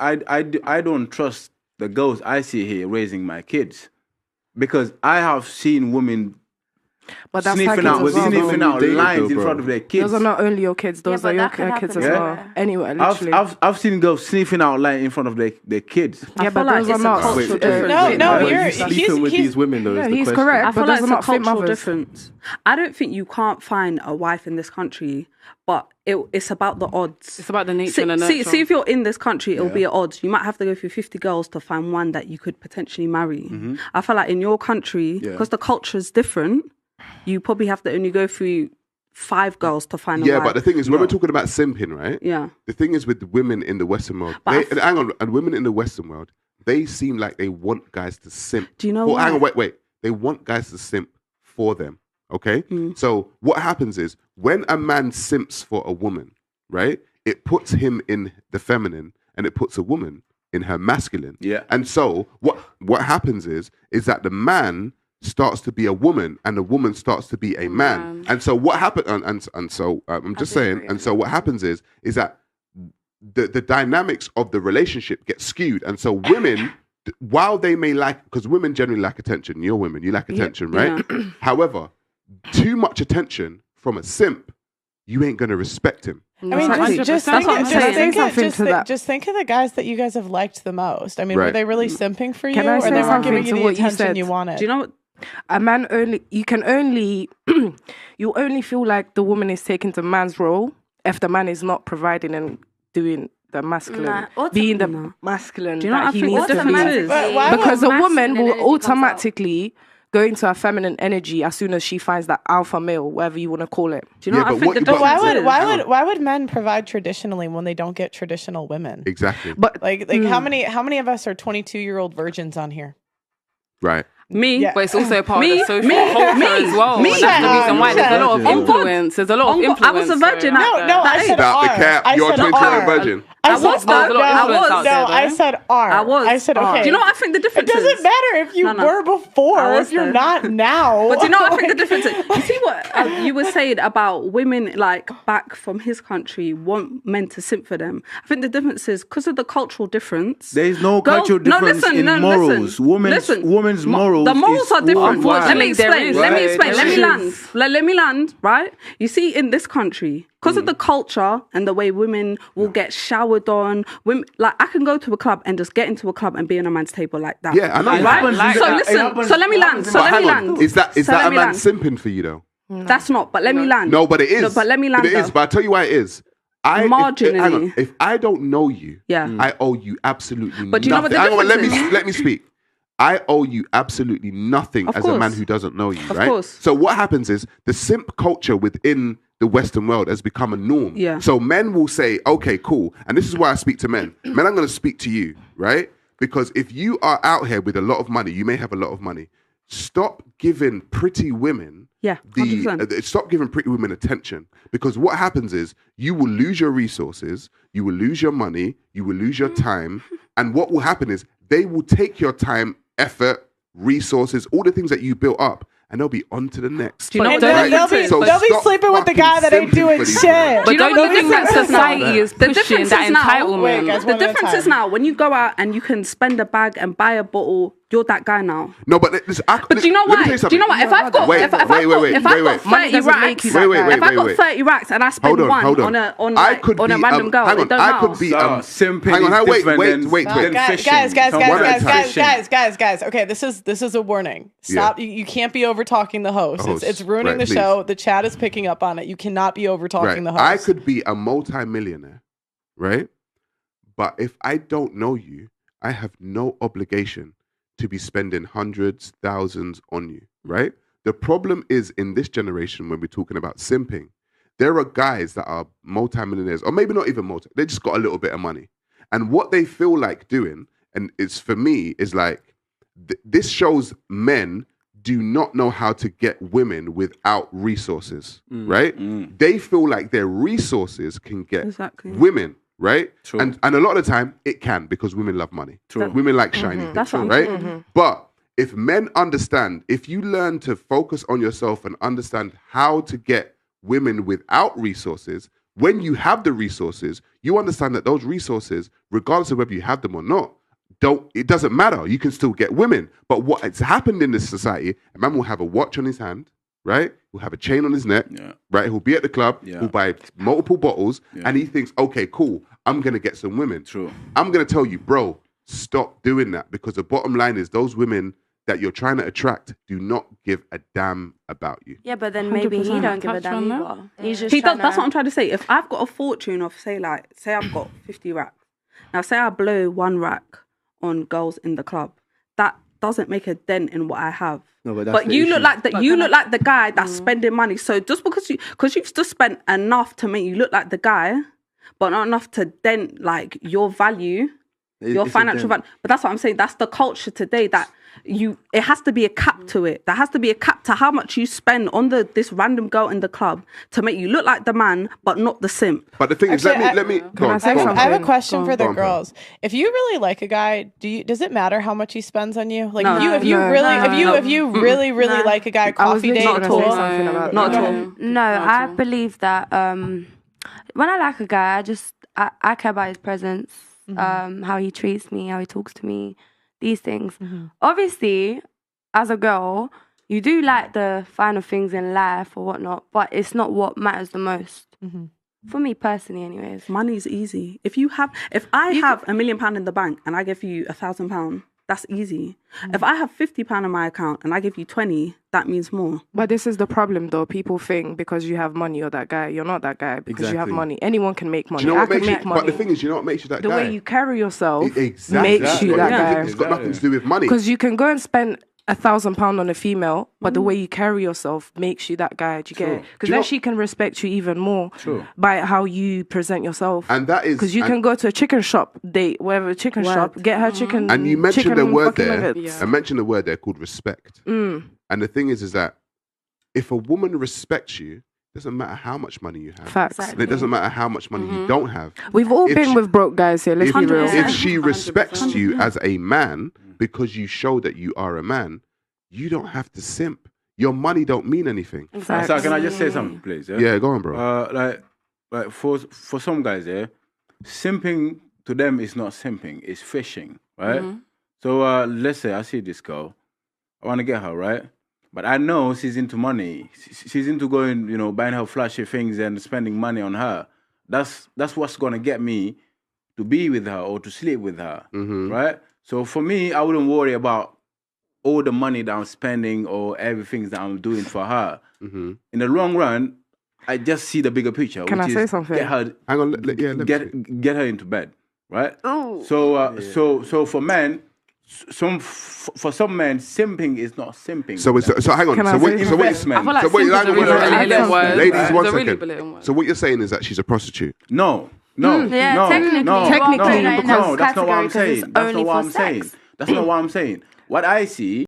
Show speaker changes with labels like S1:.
S1: I don't trust the girls I see here raising my kids, because I have seen women
S2: but that's
S1: sniffing out lines in front of their kids.
S2: Those are not only your kids; those are your kids as well. Anyway, literally,
S1: I've seen girls sniffing out lines in front of their kids.
S2: Yeah, but those are not.
S3: He's
S4: sleeping with these women though.
S2: He's correct.
S3: I feel
S2: like
S3: it's a cultural difference. I don't think you can't find a wife in this country, but it's about the odds.
S4: It's about the nature and the nurture.
S3: See, if you're in this country, it'll be at odds. You might have to go through 50 girls to find one that you could potentially marry.
S1: Mm-hmm.
S3: I feel like in your country, because the culture is different, you probably have to only go through 5 girls to find a wife.
S5: Yeah, but the thing is, when we're talking about simping, right?
S3: Yeah.
S5: The thing is with the women in the Western world, and women in the Western world, they seem like they want guys to simp.
S3: Do you know what?
S5: Hang on, wait. They want guys to simp for them, okay? So what happens is, when a man simps for a woman, right, it puts him in the feminine and it puts a woman in her masculine.
S1: Yeah.
S5: And so what happens is that the man starts to be a woman and the woman starts to be a man. And so what happened, and so I'm just saying, and so what happens is that the dynamics of the relationship get skewed. And so women, while they may like, because women generally lack attention, you're women, you lack attention, right? Yeah. However, too much attention from a simp, you ain't going to respect him.
S6: I mean, just think of the guys that you guys have liked the most. I mean, were they really simping for you, or they weren't giving you the attention you wanted?
S3: Do you know what?
S2: A man you only feel like the woman is taking the man's role if the man is not providing and doing the masculine, being the masculine.
S3: Do you know
S2: that
S3: what
S2: he needs to be? Because a woman will automatically go into her feminine energy as soon as she finds that alpha male, whatever you want to call it.
S3: Do you know what I think the difference is?
S6: Why would men provide traditionally when they don't get traditional women?
S5: Exactly.
S6: But how many of us are 22-year-old virgins on here?
S5: Right.
S3: Me,
S4: yeah. But it's also a part of the social culture as well. And that's the reason why there's a lot of influence. There's a lot of influence.
S3: I was a virgin.
S6: No, I said R.
S5: You're a 22-year-old virgin.
S6: I said R.
S3: I was.
S6: I said okay.
S3: Do you know what I think the difference is?
S6: It doesn't matter if you were before, if you're not now.
S3: But do you know what I think the difference is? You see what you were saying about women like back from his country want men to simp for them. I think the difference is because of the cultural difference.
S1: There is no cultural difference in morals. Women's morals.
S3: The morals are different. Let me explain.
S1: Right.
S3: Let me land. Right? You see, in this country, because of the culture and the way women will get showered on, women, like I can go to a club and just get into a club and be on a man's table like that.
S5: Yeah, I know.
S3: Right? So listen. So let me land.
S5: Is that a man simping for you though?
S3: No. That's not. But let me land.
S5: No, but it is.
S3: No, but let me land.
S5: It is. But I'll tell you why it is.
S3: Marginally.
S5: If I don't know you, I owe you absolutely nothing.
S3: But do you know what the difference is?
S5: Let me speak. I owe you absolutely nothing as a man who doesn't know you, right? Of course. So what happens is the simp culture within the Western world has become a norm.
S3: Yeah.
S5: So men will say, okay, cool. And this is why I speak to men. Men, I'm going to speak to you, right? Because if you are out here with a lot of money, you may have a lot of money. Stop giving pretty women stop giving pretty women attention. Because what happens is you will lose your resources, you will lose your money, you will lose your time. And what will happen is they will take your time, effort, resources, all the things that you built up, and they'll be on to the next.
S6: They'll be sleeping with the guy that ain't doing shit.
S4: But don't you think that society is pushing that entitlement?
S3: The difference is now when you go out and you can spend a bag and buy a bottle, you're that guy now.
S5: No, but listen,
S3: do you know why? Do you know what? If I've got 30 racks and I spend one on a random girl, it don't
S5: I could be
S1: simping.
S5: Hang on, wait.
S6: Guys. Okay, this is a warning. Stop. You can't be over talking the host. It's ruining the show. The chat is picking up on it. You cannot be over talking the host.
S5: I could be a multi-millionaire, right? But if I don't know you, I have no obligation to be spending hundreds, thousands on you, right? The problem is in this generation when we're talking about simping, there are guys that are multi-millionaires, or maybe not even they just got a little bit of money. And what they feel like doing, and it's for me, is like, this shows men do not know how to get women without resources, right? They feel like their resources can get women, right?
S1: True.
S5: And a lot of the time, it can, because women love money.
S1: True.
S5: Women like shiny things, right? But if men understand, if you learn to focus on yourself and understand how to get women without resources, when you have the resources, you understand that those resources, regardless of whether you have them or not, it doesn't matter. You can still get women. But what has happened in this society, a man will have a watch on his hand, right? He'll have a chain on his neck, right? He'll be at the club, he'll buy multiple bottles, and he thinks, okay, cool, I'm going to get some women.
S1: True.
S5: I'm going to tell you, bro, stop doing that, because the bottom line is those women that you're trying to attract do not give a damn about you.
S7: Yeah, but then maybe he don't give a damn either. He's just
S3: That's what I'm trying to say. If I've got a fortune of, say I've got 50 racks. Now, say I blow 1 rack on girls in the club. That doesn't make a dent in what I have.
S1: No,
S3: but you look like the guy that's spending money. So just because you've just spent enough to make you look like the guy, but not enough to dent like your value, your financial value. But that's what I'm saying. That's the culture today, that it has to be a cap to it. There has to be a cap to how much you spend on this random girl in the club to make you look like the man, but not the simp.
S5: But the thing is, let me.
S6: I have a question for the girls. If you really like a guy, does it matter how much he spends on you? Like, if you really like a guy, coffee date,
S3: not at all.
S7: No, I believe that when I like a guy, I care about his presence, how he treats me, how he talks to me. These things. Obviously, as a girl, you do like the finer things in life or whatnot, but it's not what matters the most. For me personally, anyways.
S3: Money's easy. If I have £1 million in the bank and I give you £1,000, that's easy. If I have £50 in my account and I give you 20, that means more.
S2: But this is the problem, though. People think because you have money, you're that guy. You're not that guy because you have money. Anyone can make money. I can make money.
S5: But the thing is, you know what makes you that guy?
S2: The way you carry yourself makes you that guy.
S5: It's got nothing to do with money.
S2: Because you can go and spend £1,000 on a female, but the way you carry yourself makes you that guy. Do you get it? Because then she can respect you even more by how you present yourself.
S5: And that is
S2: because you can go to a chicken shop, whatever chicken shop, get her chicken.
S5: And you mentioned the word there. I mentioned the word there called respect. And the thing is that if a woman respects you, it doesn't matter how much money you have.
S2: Facts.
S5: And it doesn't matter how much money you don't have.
S2: We've all been with broke guys here. Let's be real.
S5: If she respects you as a man, because you show that you are a man, you don't have to simp. Your money don't mean anything.
S1: Exactly. So can I just say something, please?
S5: Yeah, go on, bro.
S1: Like for some guys, simping to them is not simping, it's fishing, right? So let's say I see this girl, I want to get her, right? But I know she's into money. She's into going, buying her flashy things and spending money on her. That's what's gonna get me to be with her or to sleep with her, right? So for me, I wouldn't worry about all the money that I'm spending or everything that I'm doing for her. In the long run, I just see the bigger picture.
S2: Can I say something?
S5: Hang on,
S1: get her into bed, right?
S7: Ooh.
S1: So for men, for some men, simping is not simping.
S5: So hang on. So what you're ladies, 1 second. So what you're saying is that she's a prostitute?
S1: No.
S7: Technically,
S1: that's not what I'm saying. That's not what I'm saying. What I see